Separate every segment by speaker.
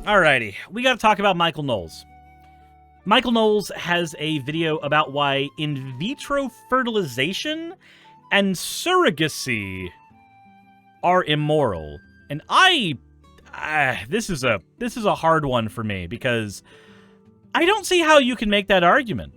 Speaker 1: Alrighty, we got to talk about Michael Knowles. Michael Knowles has a video about why in vitro fertilization and surrogacy are immoral. And this is a hard one for me because I don't see how you can make that argument.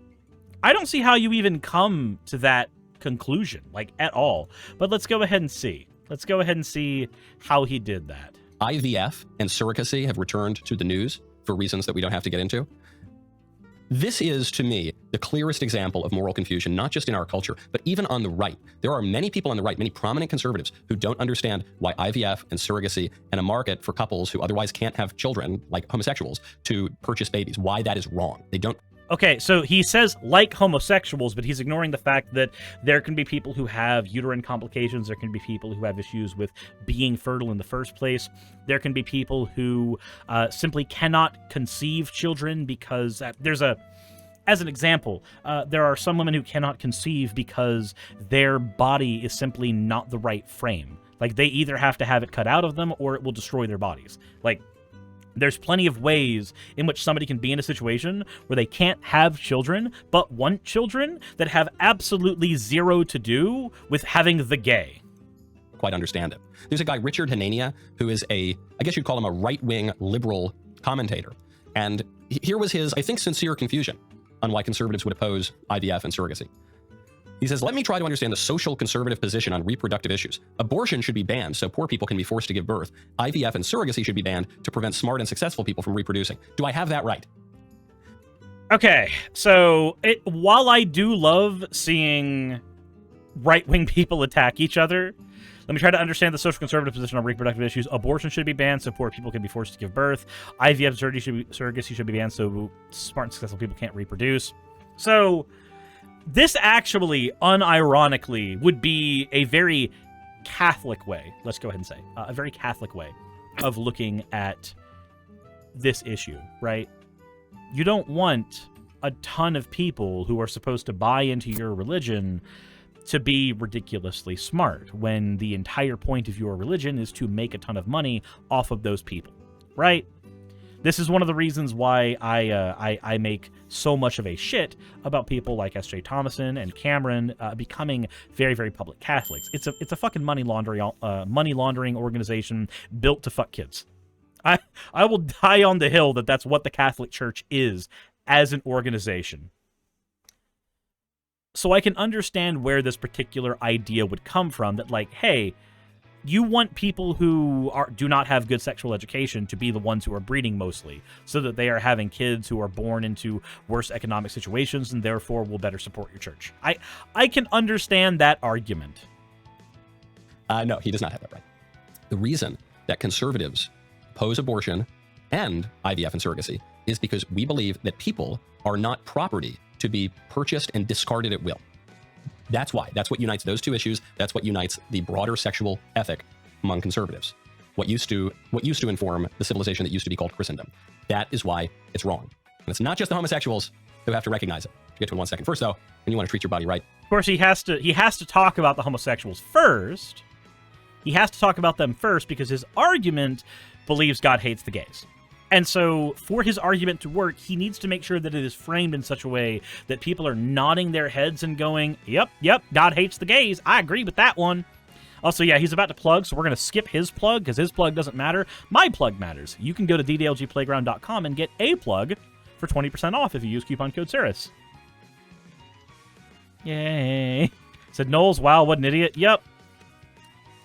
Speaker 1: I don't see how you even come to that conclusion, like, at all. But let's go ahead and see. Let's go ahead and see how he did that.
Speaker 2: IVF and surrogacy have returned to the news for reasons that we don't have to get into. This is, to me, the clearest example of moral confusion, not just in our culture, but even on the right. There are many people on the right, many prominent conservatives, who don't understand why IVF and surrogacy and a market for couples who otherwise can't have children, like homosexuals, to purchase babies, why that is wrong. They don't.
Speaker 1: Okay, so he says like homosexuals, but he's ignoring the fact that there can be people who have uterine complications. There can be people who have issues with being fertile in the first place. There can be people who simply cannot conceive children because as an example, there are some women who cannot conceive because their body is simply not the right frame. Like, they either have to have it cut out of them or it will destroy their bodies. Like, there's plenty of ways in which somebody can be in a situation where they can't have children, but want children that have absolutely zero to do with having the gay.
Speaker 2: Quite understand it. There's a guy, Richard Hanania, who is I guess you'd call him a right-wing liberal commentator. And here was his, I think, sincere confusion on why conservatives would oppose IVF and surrogacy. He says, let me try to understand the social conservative position on reproductive issues. Abortion should be banned so poor people can be forced to give birth. IVF and surrogacy should be banned to prevent smart and successful people from reproducing. Do I have that right?
Speaker 1: Okay, so while I do love seeing right-wing people attack each other, let me try to understand the social conservative position on reproductive issues. Abortion should be banned so poor people can be forced to give birth. IVF and surrogacy should be banned so smart and successful people can't reproduce. So this actually, unironically, would be a very Catholic way, let's go ahead and say, a very Catholic way of looking at this issue, right? You don't want a ton of people who are supposed to buy into your religion to be ridiculously smart when the entire point of your religion is to make a ton of money off of those people, right? This is one of the reasons why I make so much of a shit about people like S.J. Thomason and Cameron becoming very, very public Catholics. It's a fucking money laundering organization built to fuck kids. I will die on the hill that that's what the Catholic Church is as an organization. So I can understand where this particular idea would come from, that like, hey, you want people who do not have good sexual education to be the ones who are breeding mostly, so that they are having kids who are born into worse economic situations and therefore will better support your church. I can understand that argument.
Speaker 2: No, he does not have that right. The reason that conservatives oppose abortion and IVF and surrogacy is because we believe that people are not property to be purchased and discarded at will. That's why. That's what unites those two issues. That's what unites the broader sexual ethic among conservatives. What used to inform the civilization that used to be called Christendom. That is why it's wrong. And it's not just the homosexuals who have to recognize it. We'll get to it in 1 second. First, though, when you want to treat your body right.
Speaker 1: Of course, he has to talk about the homosexuals first. He has to talk about them first because his argument believes God hates the gays. And so for his argument to work, he needs to make sure that it is framed in such a way that people are nodding their heads and going, yep, God hates the gays. I agree with that one. Also, yeah, he's about to plug, so we're going to skip his plug because his plug doesn't matter. My plug matters. You can go to ddlgplayground.com and get a plug for 20% off if you use coupon code Suris. Yay. Said Knowles, wow, what an idiot. Yep.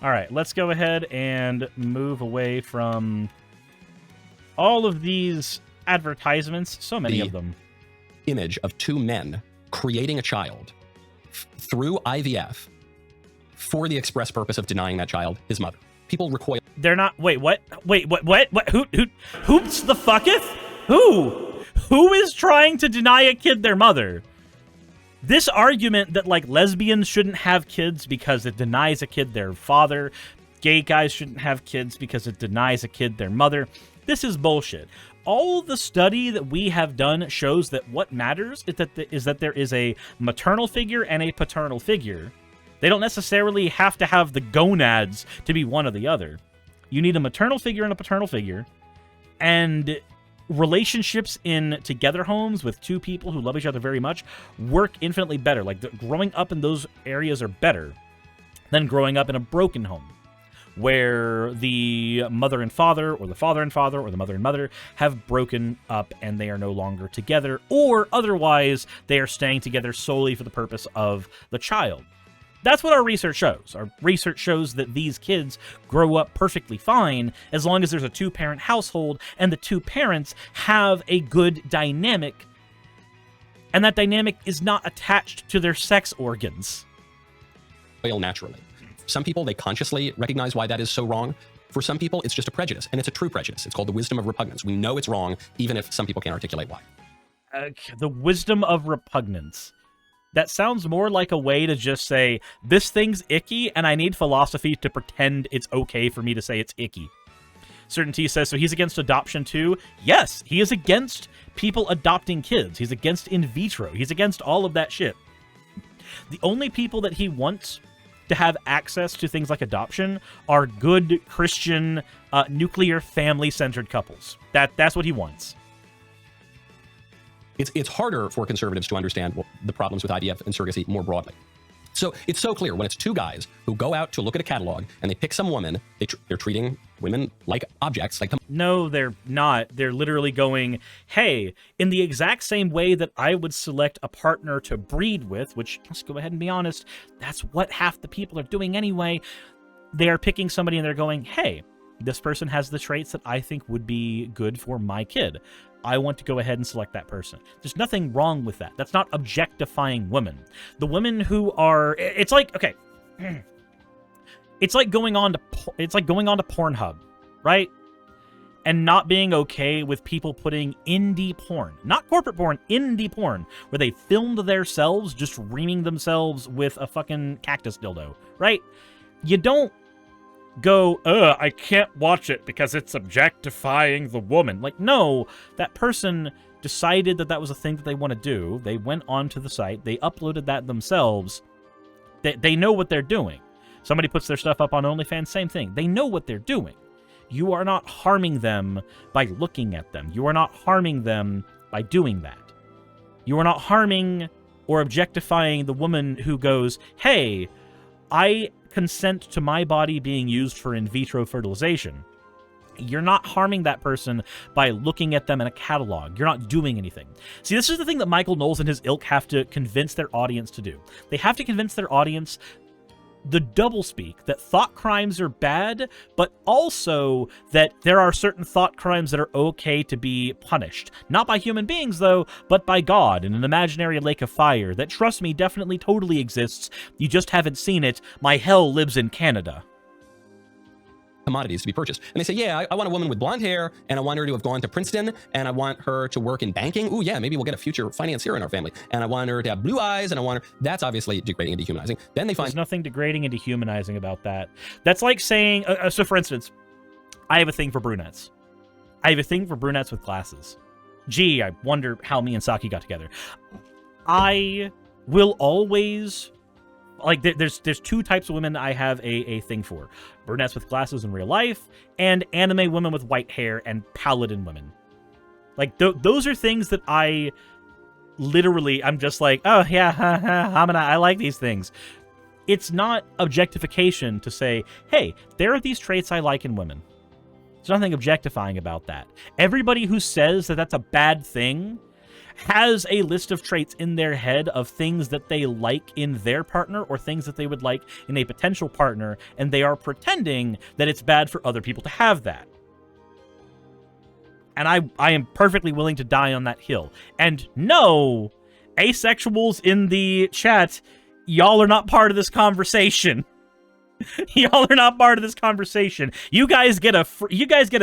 Speaker 1: All right, let's go ahead and move away from all of these advertisements, so many of them.
Speaker 2: Image of two men creating a child through IVF for the express purpose of denying that child his mother. People recoil.
Speaker 1: They're not. Wait, what? Wait, what? Hoops the fucketh? Who is trying to deny a kid their mother? This argument that, like, lesbians shouldn't have kids because it denies a kid their father, gay guys shouldn't have kids because it denies a kid their mother, this is bullshit. All the study that we have done shows that what matters is that there is a maternal figure and a paternal figure. They don't necessarily have to have the gonads to be one or the other. You need a maternal figure and a paternal figure, And relationships in together homes with two people who love each other very much work infinitely better. Like, growing up in those areas are better than growing up in a broken home, where the mother and father, or the father and father, or the mother and mother have broken up and they are no longer together, or otherwise they are staying together solely for the purpose of the child. That's what our research shows. Our research shows that these kids grow up perfectly fine as long as there's a two-parent household and the two parents have a good dynamic, and that dynamic is not attached to their sex organs.
Speaker 2: Naturally. Some people, they consciously recognize why that is so wrong. For some people, it's just a prejudice, and it's a true prejudice. It's called the wisdom of repugnance. We know it's wrong, even if some people can't articulate why.
Speaker 1: The wisdom of repugnance. That sounds more like a way to just say, this thing's icky, and I need philosophy to pretend it's okay for me to say it's icky. Certainty says, so he's against adoption too? Yes, he is against people adopting kids. He's against in vitro. He's against all of that shit. The only people that he wants to have access to things like adoption are good Christian, nuclear, family-centered couples. That's what he wants.
Speaker 2: It's harder for conservatives to understand the problems with IVF and surrogacy more broadly. So it's so clear when it's two guys who go out to look at a catalog and they pick some woman, they're treating women like objects.
Speaker 1: No, they're not. They're literally going, hey, in the exact same way that I would select a partner to breed with, which, let's go ahead and be honest, that's what half the people are doing anyway. They are picking somebody and they're going, hey, this person has the traits that I think would be good for my kid. I want to go ahead and select that person. There's nothing wrong with that. That's not objectifying women. The women who are, it's like, okay, it's like going on to Pornhub, right? And not being okay with people putting indie porn, not corporate porn, indie porn, where they filmed themselves just reaming themselves with a fucking cactus dildo, right? You don't go, I can't watch it because it's objectifying the woman. Like, no, that person decided that that was a thing that they want to do. They went onto the site. They uploaded that themselves. They know what they're doing. Somebody puts their stuff up on OnlyFans, same thing. They know what they're doing. You are not harming them by looking at them. You are not harming them by doing that. You are not harming or objectifying the woman who goes, hey, I consent to my body being used for in vitro fertilization. You're not harming that person by looking at them in a catalog. You're not doing anything. See, this is the thing that Michael Knowles and his ilk have to convince their audience to do. They have to convince their audience the doublespeak, that thought crimes are bad, but also that there are certain thought crimes that are okay to be punished. Not by human beings, though, but by God in an imaginary lake of fire that, trust me, definitely totally exists. You just haven't seen it. My hell lives in Canada.
Speaker 2: Commodities to be purchased. And they say, yeah, I want a woman with blonde hair, and I want her to have gone to Princeton, and I want her to work in banking. Ooh, yeah, maybe we'll get a future financier in our family. And I want her to have blue eyes, and I want her... That's obviously degrading and dehumanizing. Then they find...
Speaker 1: There's nothing degrading and dehumanizing about that. That's like saying... so, for instance, I have a thing for brunettes. I have a thing for brunettes with glasses. Gee, I wonder how me and Saki got together. I will always... Like, there's two types of women I have a thing for. Brunettes with glasses in real life, and anime women with white hair, and paladin women. Like, those are things that I literally, I'm just like, oh, yeah, Hamina, I like these things. It's not objectification to say, hey, there are these traits I like in women. There's nothing objectifying about that. Everybody who says that that's a bad thing has a list of traits in their head of things that they like in their partner or things that they would like in a potential partner, and they are pretending that it's bad for other people to have that. And I am perfectly willing to die on that hill. And no, asexuals in the chat, y'all are not part of this conversation. Y'all are not part of this conversation. You guys get a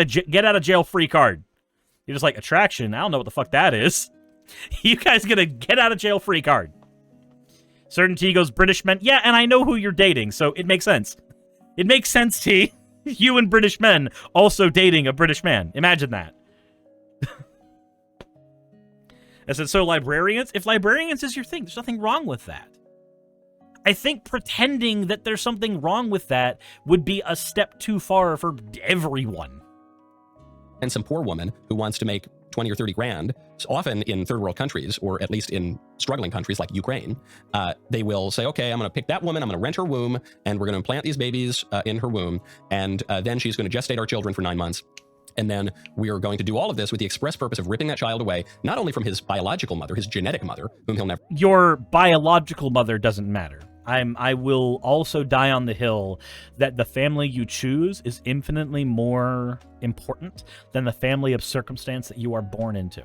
Speaker 1: get out of jail free card. You're just like, attraction, I don't know what the fuck that is. You guys get a get out of jail free card. Certainty goes, British men. Yeah, and I know who you're dating, so it makes sense. It makes sense, T. You and British men also dating a British man. Imagine that. I said, so librarians? If librarians is your thing, there's nothing wrong with that. I think pretending that there's something wrong with that would be a step too far for everyone.
Speaker 2: and some poor woman who wants to make 20 or 30 grand, often in third world countries, or at least in struggling countries like Ukraine, they will say, okay, I'm going to pick that woman, I'm going to rent her womb, and we're going to implant these babies in her womb, and then she's going to gestate our children for 9 months. And then we are going to do all of this with the express purpose of ripping that child away, not only from his biological mother, his genetic mother, whom he'll never...
Speaker 1: Your biological mother doesn't matter. I will also die on the hill that the family you choose is infinitely more important than the family of circumstance that you are born into.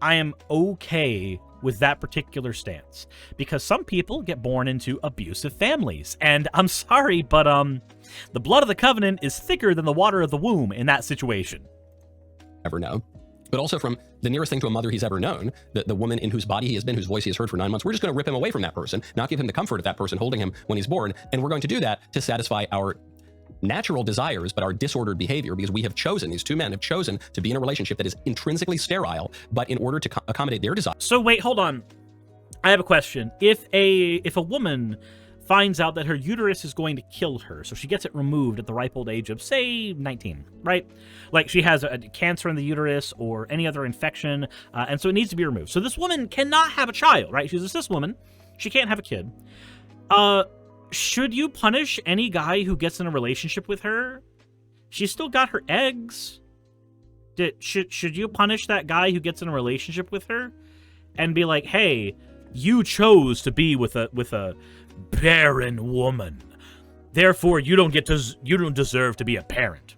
Speaker 1: I am okay with that particular stance because some people get born into abusive families, and I'm sorry, but the blood of the covenant is thicker than the water of the womb in that situation.
Speaker 2: Ever know. But also from the nearest thing to a mother he's ever known, the woman in whose body he has been, whose voice he has heard for 9 months, we're just going to rip him away from that person, not give him the comfort of that person holding him when he's born, and we're going to do that to satisfy our natural desires, but our disordered behavior, because we have chosen, these two men have chosen to be in a relationship that is intrinsically sterile, but in order to accommodate their desires.
Speaker 1: So wait, hold on. I have a question. If a woman finds out that her uterus is going to kill her, so she gets it removed at the ripe old age of, say, 19, right? Like she has a cancer in the uterus or any other infection, and so it needs to be removed. So this woman cannot have a child, right? She's a cis woman. She can't have a kid. Should you punish any guy who gets in a relationship with her? She's still got her eggs. Should you punish that guy who gets in a relationship with her and be like, hey, you chose to be with a barren woman, therefore you don't deserve to be a parent?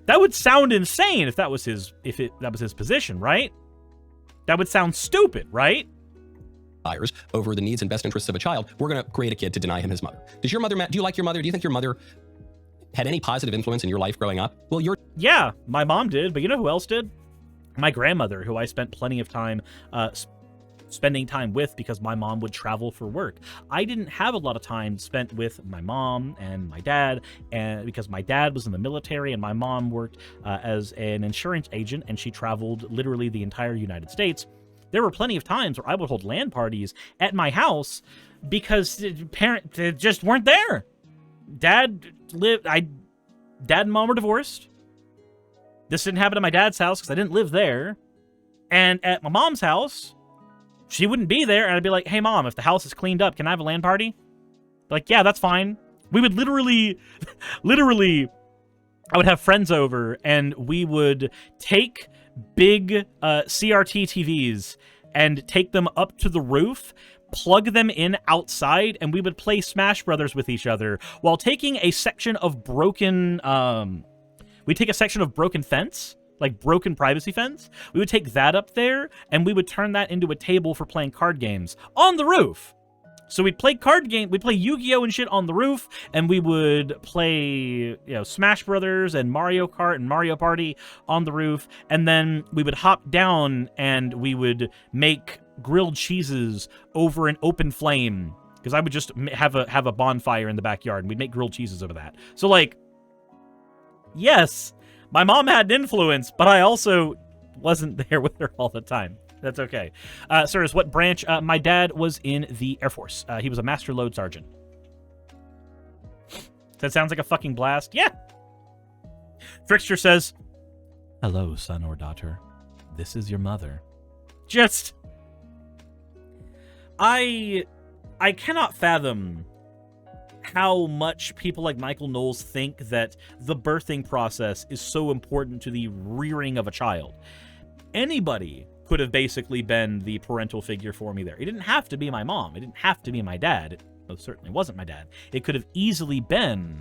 Speaker 1: That would sound insane if that was his position, right? That would sound stupid, right?
Speaker 2: Over the needs and best interests of a child, we're going to create a kid to deny him his mother. Do you like your mother? Do you think your mother had any positive influence in your life growing up? Well,
Speaker 1: yeah, my mom did, but you know who else did? My grandmother, who I spent plenty of time spending time with because my mom would travel for work. I didn't have a lot of time spent with my mom and my dad, and because my dad was in the military and my mom worked as an insurance agent, and she traveled literally the entire United States. There were plenty of times where I would hold LAN parties at my house because parents just weren't there. Dad and mom were divorced. This didn't happen at my dad's house because I didn't live there. And at my mom's house, she wouldn't be there, and I'd be like, hey, Mom, if the house is cleaned up, can I have a LAN party? Like, yeah, that's fine. We would literally, I would have friends over, and we would take big CRT TVs and take them up to the roof, plug them in outside, and we would play Smash Brothers with each other while taking a section of broken, we'd take a section of broken fence, like broken privacy fence. We would take that up there, and we would turn that into a table for playing card games on the roof. So we'd play we'd play Yu-Gi-Oh! And shit on the roof, and we would play, Smash Brothers and Mario Kart and Mario Party on the roof, and then we would hop down and we would make grilled cheeses over an open flame, because I would just have a bonfire in the backyard, and we'd make grilled cheeses over that. So, like, yes, my mom had an influence, but I also wasn't there with her all the time. That's okay. Suris, what branch? My dad was in the Air Force. He was a master load sergeant. That sounds like a fucking blast. Yeah. Frickster says, hello, son or daughter. This is your mother. Just... I cannot fathom how much people like Michael Knowles think that the birthing process is so important to the rearing of a child. Anybody could have basically been the parental figure for me there. It didn't have to be my mom. It didn't have to be my dad. It most certainly wasn't my dad. It could have easily been,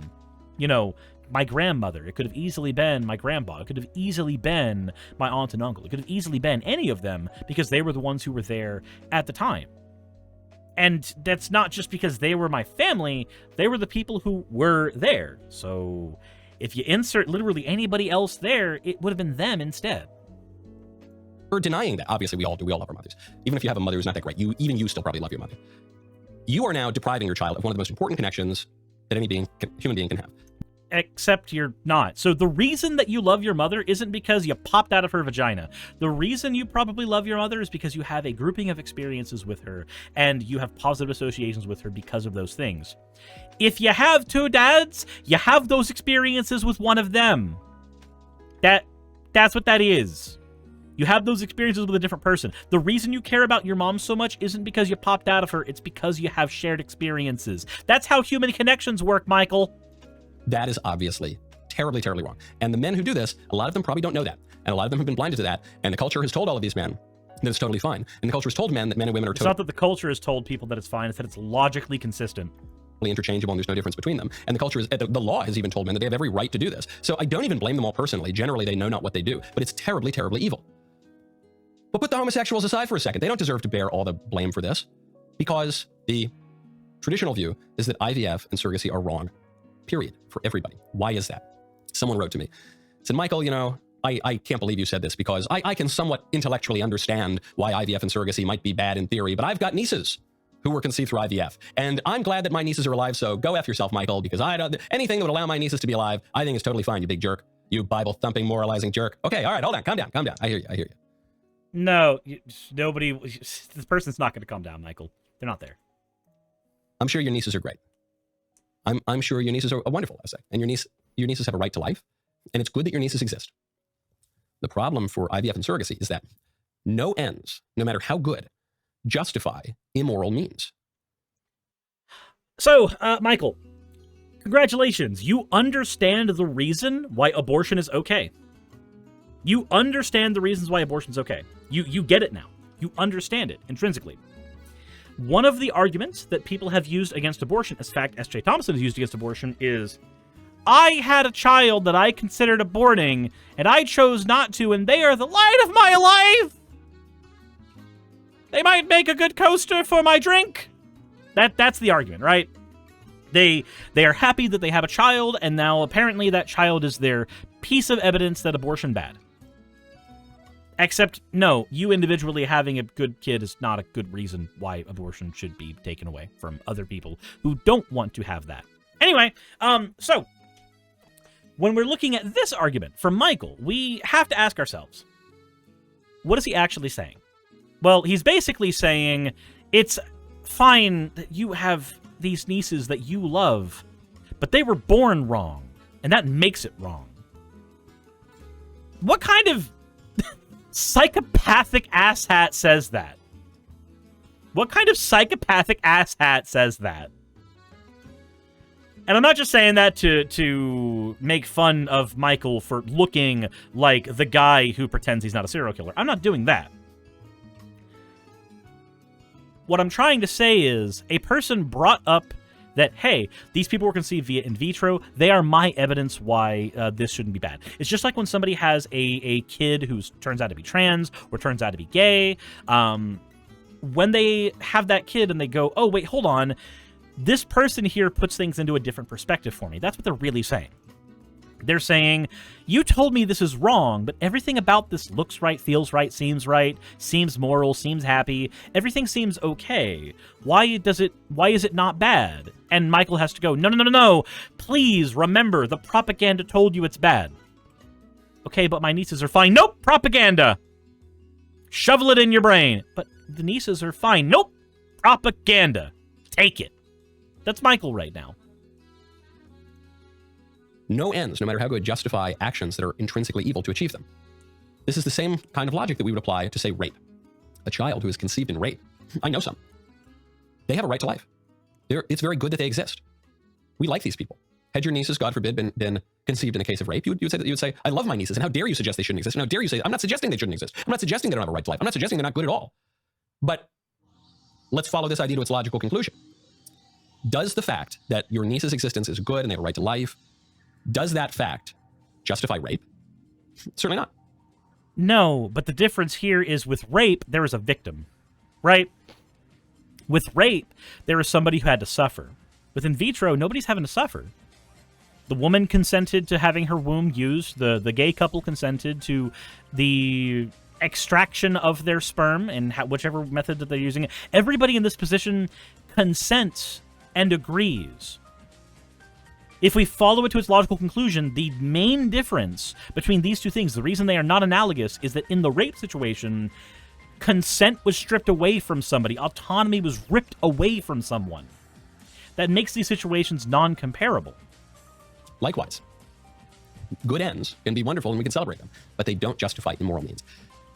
Speaker 1: my grandmother. It could have easily been my grandpa. It could have easily been my aunt and uncle. It could have easily been any of them because they were the ones who were there at the time. And that's not just because they were my family. They were the people who were there. So if you insert literally anybody else there, it would have been them instead.
Speaker 2: We're denying that. Obviously, we all do. We all love our mothers. Even if you have a mother who's not that great, even you still probably love your mother. You are now depriving your child of one of the most important connections that any human being can have.
Speaker 1: except you're not. So the reason that you love your mother isn't because you popped out of her vagina. The reason you probably love your mother is because you have a grouping of experiences with her, and you have positive associations with her because of those things. If you have two dads, you have those experiences with one of them. That's what that is. You have those experiences with a different person. The reason you care about your mom so much isn't because you popped out of her. It's because you have shared experiences. That's how human connections work, Michael.
Speaker 2: That is obviously terribly, terribly wrong. And the men who do this, a lot of them probably don't know that. And a lot of them have been blinded to that. And the culture has told all of these men that it's totally fine. And the culture has told men that men and women are
Speaker 1: It's not that the culture has told people that it's fine. It's that it's logically consistent.
Speaker 2: Interchangeable and there's no difference between them. And the culture is, the law has even told men that they have every right to do this. So I don't even blame them all personally. Generally, they know not what they do. But it's terribly, terribly evil. But put the homosexuals aside for a second. They don't deserve to bear all the blame for this, because the traditional view is that IVF and surrogacy are wrong, period, for everybody. Why is that? Someone wrote to me, said, Michael, you know, I can't believe you said this, because I can somewhat intellectually understand why IVF and surrogacy might be bad in theory, but I've got nieces who were conceived through IVF. And I'm glad that my nieces are alive, so go F yourself, Michael, because anything that would allow my nieces to be alive, I think is totally fine, you big jerk. You Bible-thumping, moralizing jerk. Okay, all right, hold on, calm down. I hear you.
Speaker 1: No, nobody. This person's not going to calm down, Michael. They're not there.
Speaker 2: I'm sure your nieces are great. I'm sure your nieces are wonderful, I say. And your nieces have a right to life, and it's good that your nieces exist. The problem for IVF and surrogacy is that no ends, no matter how good, justify immoral means.
Speaker 1: So, Michael, congratulations. You understand the reason why abortion is okay. You understand the reasons why abortion's okay. You get it now. You understand it intrinsically. One of the arguments that people have used against abortion, as fact S.J. Thompson has used against abortion, is, I had a child that I considered aborting, and I chose not to, and they are the light of my life! They might make a good coaster for my drink! That's the argument, right? They are happy that they have a child, and now apparently that child is their piece of evidence that abortion bad. Except, no, you individually having a good kid is not a good reason why abortion should be taken away from other people who don't want to have that. Anyway, so, when we're looking at this argument from Michael, we have to ask ourselves, what is he actually saying? Well, he's basically saying, it's fine that you have these nieces that you love, but they were born wrong, and that makes it wrong. What kind of psychopathic asshat says that? What kind of psychopathic asshat says that? And I'm not just saying that to make fun of Michael for looking like the guy who pretends he's not a serial killer. I'm not doing that. What I'm trying to say is, a person brought up that, hey, these people were conceived via in vitro. They are my evidence why this shouldn't be bad. It's just like when somebody has a kid who turns out to be trans or turns out to be gay. When they have that kid and they go, oh, wait, hold on. This person here puts things into a different perspective for me. That's what they're really saying. They're saying, you told me this is wrong, but everything about this looks right, feels right, seems moral, seems happy. Everything seems okay. Why is it not bad? And Michael has to go, no. Please remember, the propaganda told you it's bad. Okay, but my nieces are fine. Nope, propaganda. Shovel it in your brain. But the nieces are fine. Nope, propaganda. Take it. That's Michael right now.
Speaker 2: No ends, no matter how good, justify actions that are intrinsically evil to achieve them. This is the same kind of logic that we would apply to, say, rape. A child who is conceived in rape, I know some. They have a right to life. It's very good that they exist. We like these people. Had your nieces, God forbid, been conceived in a case of rape, you would say, I love my nieces, and how dare you suggest they shouldn't exist? And how dare you say, I'm not suggesting they shouldn't exist. I'm not suggesting they don't have a right to life. I'm not suggesting they're not good at all. But let's follow this idea to its logical conclusion. Does the fact that your niece's existence is good and they have a right to life, does that fact justify rape? Certainly not.
Speaker 1: No, but the difference here is with rape, there is a victim, right? With rape, there is somebody who had to suffer. With in vitro, nobody's having to suffer. The woman consented to having her womb used. The gay couple consented to the extraction of their sperm and whichever method that they're using. Everybody in this position consents and agrees. If we follow it to its logical conclusion, the main difference between these two things, the reason they are not analogous, is that in the rape situation, consent was stripped away from somebody. Autonomy was ripped away from someone. That makes these situations non-comparable.
Speaker 2: Likewise, good ends can be wonderful and we can celebrate them, but they don't justify immoral means.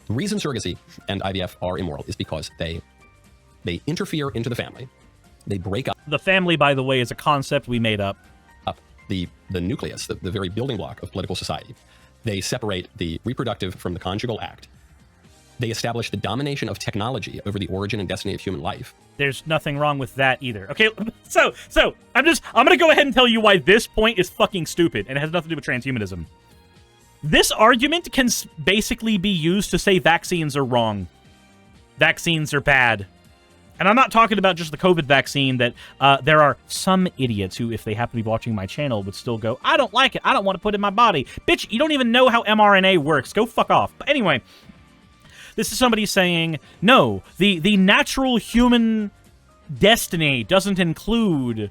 Speaker 2: The reason surrogacy and IVF are immoral is because they interfere into the family. They break up.
Speaker 1: The family, by the way, is a concept we made up.
Speaker 2: The nucleus, the very building block of political society. They separate the reproductive from the conjugal act. They establish the domination of technology over the origin and destiny of human life.
Speaker 1: There's nothing wrong with that either. Okay, so I'm gonna go ahead and tell you why this point is fucking stupid, and it has nothing to do with transhumanism. This argument can basically be used to say vaccines are wrong. Vaccines are bad. And I'm not talking about just the COVID vaccine that there are some idiots who, if they happen to be watching my channel, would still go, I don't like it. I don't want to put it in my body. Bitch, you don't even know how mRNA works. Go fuck off. But anyway, this is somebody saying, no, the natural human destiny doesn't include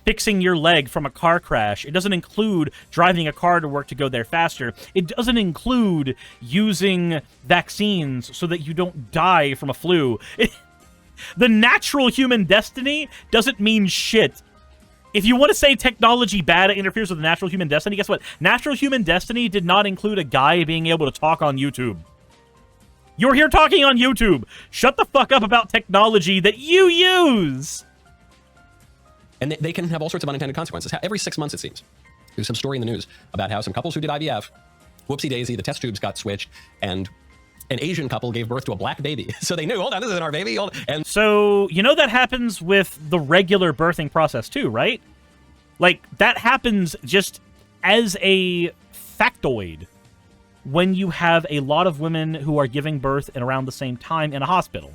Speaker 1: fixing your leg from a car crash. It doesn't include driving a car to work to go there faster. It doesn't include using vaccines so that you don't die from a flu. The natural human destiny doesn't mean shit. If you want to say technology bad, it interferes with the natural human destiny, guess what? Natural human destiny did not include a guy being able to talk on YouTube. You're here talking on YouTube. Shut the fuck up about technology that you use.
Speaker 2: And they can have all sorts of unintended consequences. Every 6 months, it seems, there's some story in the news about how some couples who did IVF, whoopsie-daisy, the test tubes got switched, and an Asian couple gave birth to a black baby. So they knew, hold on, this isn't our baby. And
Speaker 1: so, you know that happens with the regular birthing process too, right? Like, that happens just as a factoid when you have a lot of women who are giving birth at around the same time in a hospital.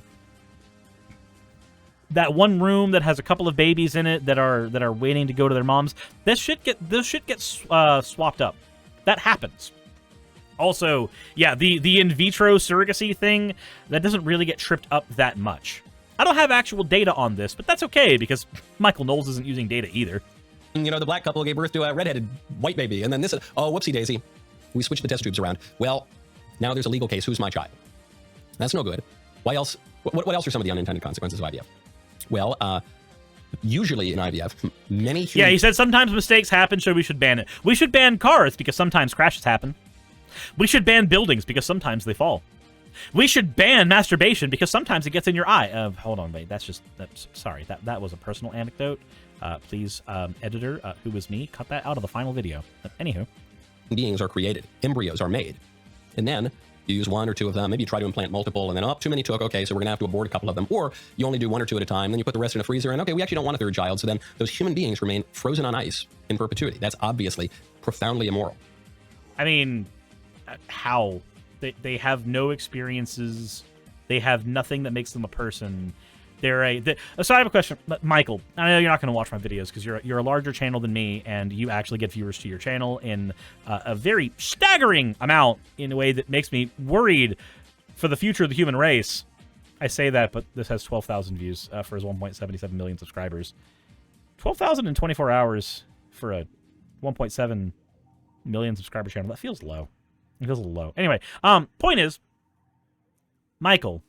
Speaker 1: That one room that has a couple of babies in it that are waiting to go to their moms, this shit gets swapped up. That happens. Also, yeah, the in vitro surrogacy thing, that doesn't really get tripped up that much. I don't have actual data on this, but that's okay, because Michael Knowles isn't using data either.
Speaker 2: You know, the black couple gave birth to a redheaded white baby, and then this, oh, whoopsie-daisy, we switched the test tubes around. Well, now there's a legal case. Who's my child? That's no good. Why else? What else are some of the unintended consequences of IVF? Well, usually in IVF, many humans...
Speaker 1: Yeah, he said sometimes mistakes happen, so we should ban it. We should ban cars, because sometimes crashes happen. We should ban buildings because sometimes they fall. We should ban masturbation because sometimes it gets in your eye. Hold on, wait. Sorry. That was a personal anecdote. Please, editor, who was me, cut that out of the final video. Anywho.
Speaker 2: Beings are created. Embryos are made. And then you use one or two of them. Maybe you try to implant multiple, and then, oh, too many took. Okay, so we're going to have to abort a couple of them. Or you only do one or two at a time, then you put the rest in a freezer, and okay, we actually don't want a third child. So then those human beings remain frozen on ice in perpetuity. That's obviously profoundly immoral.
Speaker 1: I mean... how? They have no experiences. They have nothing that makes them a person. So I have a question. Michael, I know you're not going to watch my videos because you're a larger channel than me, and you actually get viewers to your channel in a very staggering amount in a way that makes me worried for the future of the human race. I say that, but this has 12,000 views for his 1.77 million subscribers. 12,000 in 24 hours for a 1.7 million subscriber channel. That feels low. It feels a little low. Anyway, point is, Michael,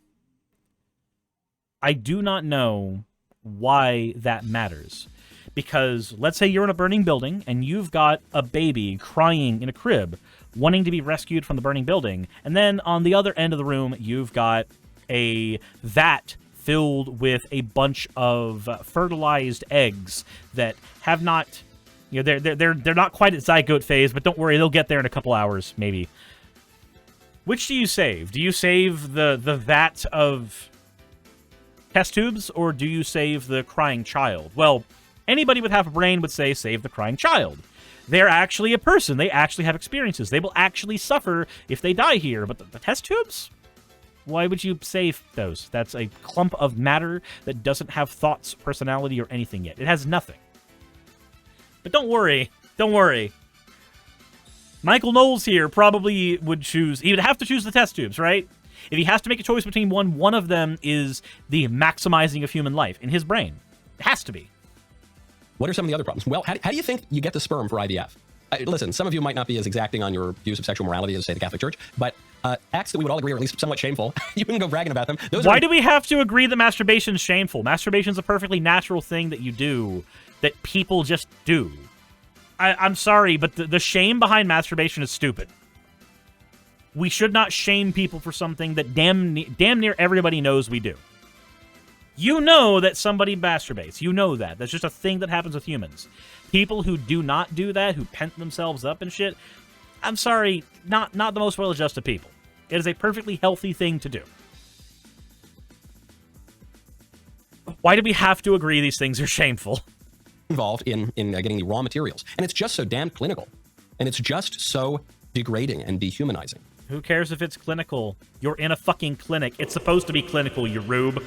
Speaker 1: I do not know why that matters. Because let's say you're in a burning building and you've got a baby crying in a crib, wanting to be rescued from the burning building. And then on the other end of the room, you've got a vat filled with a bunch of fertilized eggs that have not... You know, they're not quite at zygote phase, but don't worry, they'll get there in a couple hours, maybe. Which do you save? Do you save the vat of test tubes, or do you save the crying child? Well, anybody with half a brain would say save the crying child. They're actually a person. They actually have experiences. They will actually suffer if they die here. But the test tubes? Why would you save those? That's a clump of matter that doesn't have thoughts, personality, or anything yet. It has nothing. But don't worry. Don't worry. Michael Knowles here probably would choose... He would have to choose the test tubes, right? If he has to make a choice between one of them is the maximizing of human life in his brain. It has to be.
Speaker 2: What are some of the other problems? Well, how do you think you get the sperm for IVF? Listen, some of you might not be as exacting on your views of sexual morality as, say, the Catholic Church, but acts that we would all agree are at least somewhat shameful. You can go bragging about them.
Speaker 1: Why do we have to agree that masturbation is shameful? Masturbation is a perfectly natural thing that you do, that people just do. I'm sorry, but the shame behind masturbation is stupid. We should not shame people for something that damn near everybody knows we do. You know that somebody masturbates. You know that. That's just a thing that happens with humans. People who do not do that, who pent themselves up and shit, I'm sorry, not the most well-adjusted people. It is a perfectly healthy thing to do. Why do we have to agree these things are shameful?
Speaker 2: Involved in getting the raw materials. And it's just so damn clinical. And it's just so degrading and dehumanizing.
Speaker 1: Who cares if it's clinical? You're in a fucking clinic. It's supposed to be clinical, you rube.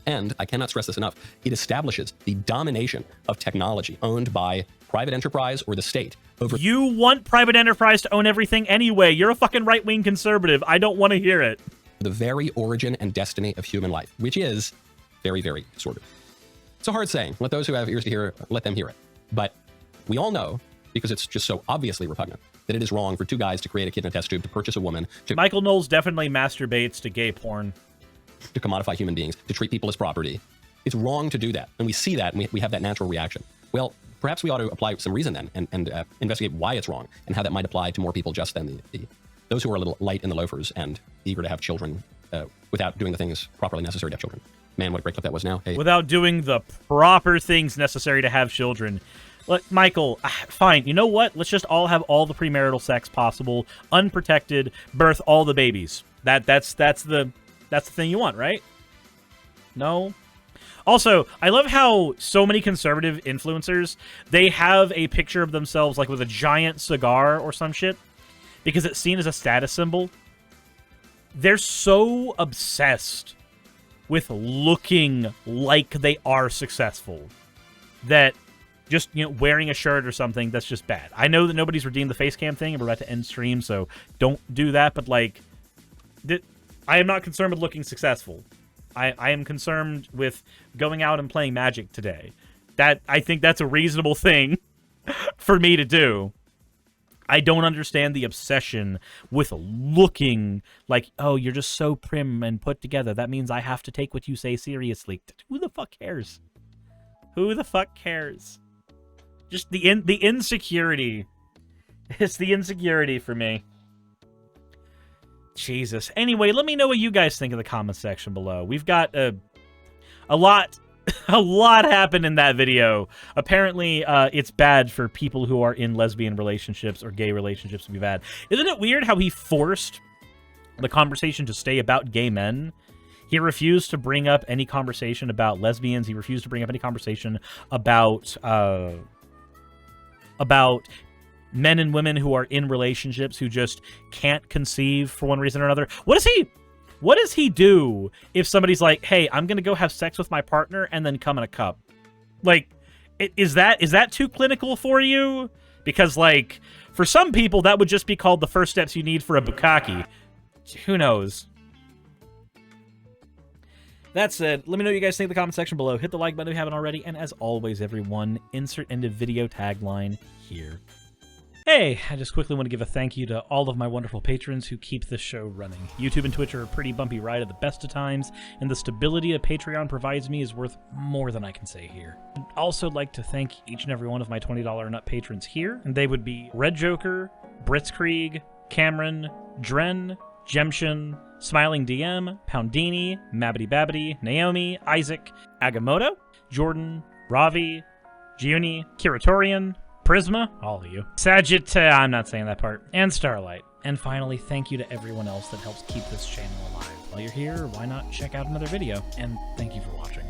Speaker 2: And I cannot stress this enough, it establishes the domination of technology owned by private enterprise or the state over...
Speaker 1: You want private enterprise to own everything anyway. You're a fucking right-wing conservative. I don't want to hear it.
Speaker 2: The very origin and destiny of human life, which is very, very sordid. It's a hard saying. Let those who have ears to hear, let them hear it. But we all know, because it's just so obviously repugnant, that it is wrong for two guys to create a kid in a test tube, to purchase a woman, to...
Speaker 1: Michael Knowles definitely masturbates to gay porn.
Speaker 2: To commodify human beings, to treat people as property. It's wrong to do that. And we see that, and we have that natural reaction. Well, perhaps we ought to apply some reason then, and investigate why it's wrong, and how that might apply to more people just than those who are a little light in the loafers and eager to have children without doing the things properly necessary to have children. Man, what a great clip that was now. Hey.
Speaker 1: Without doing the proper things necessary to have children. Look, Michael, fine. You know what? Let's just all have all the premarital sex possible, unprotected, birth all the babies. That's the thing you want, right? No? Also, I love how so many conservative influencers, they have a picture of themselves like with a giant cigar or some shit because it's seen as a status symbol. They're so obsessed with looking like they are successful that just, you know, wearing a shirt or something, that's just bad. I know that nobody's redeemed the face cam thing and we're about to end stream, so don't do that, but like, I am not concerned with looking successful. I am concerned with going out and playing Magic today. I think that's a reasonable thing for me to do. I don't understand the obsession with looking like, oh, you're just so prim and put together. That means I have to take what you say seriously. Who the fuck cares? Who the fuck cares? Just the insecurity. It's the insecurity for me. Jesus. Anyway, let me know what you guys think in the comment section below. We've got a lot happened in that video. Apparently, it's bad for people who are in lesbian relationships or gay relationships to be bad. Isn't it weird how he forced the conversation to stay about gay men? He refused to bring up any conversation about lesbians. He refused to bring up any conversation about men and women who are in relationships who just can't conceive for one reason or another. What does he do if somebody's like, hey, I'm going to go have sex with my partner and then come in a cup? Like, is that too clinical for you? Because, like, for some people, that would just be called the first steps you need for a bukkake. Who knows? That said, let me know what you guys think in the comment section below. Hit the like button if you haven't already. And as always, everyone, insert end of video tagline here. Hey, I just quickly want to give a thank you to all of my wonderful patrons who keep this show running. YouTube and Twitch are a pretty bumpy ride at the best of times, and the stability that Patreon provides me is worth more than I can say here. I'd also like to thank each and every one of my $20 and up patrons here, and they would be Red Joker, Britzkrieg, Cameron, Dren, Jemshin, Smiling DM, Poundini, Mabbity Babbity, Naomi, Isaac, Agamotto, Jordan, Ravi, Giuni, Kiratorian, Prisma, all of you, I'm not saying that part, and Starlight. And finally, thank you to everyone else that helps keep this channel alive. While you're here, why not check out another video? And thank you for watching.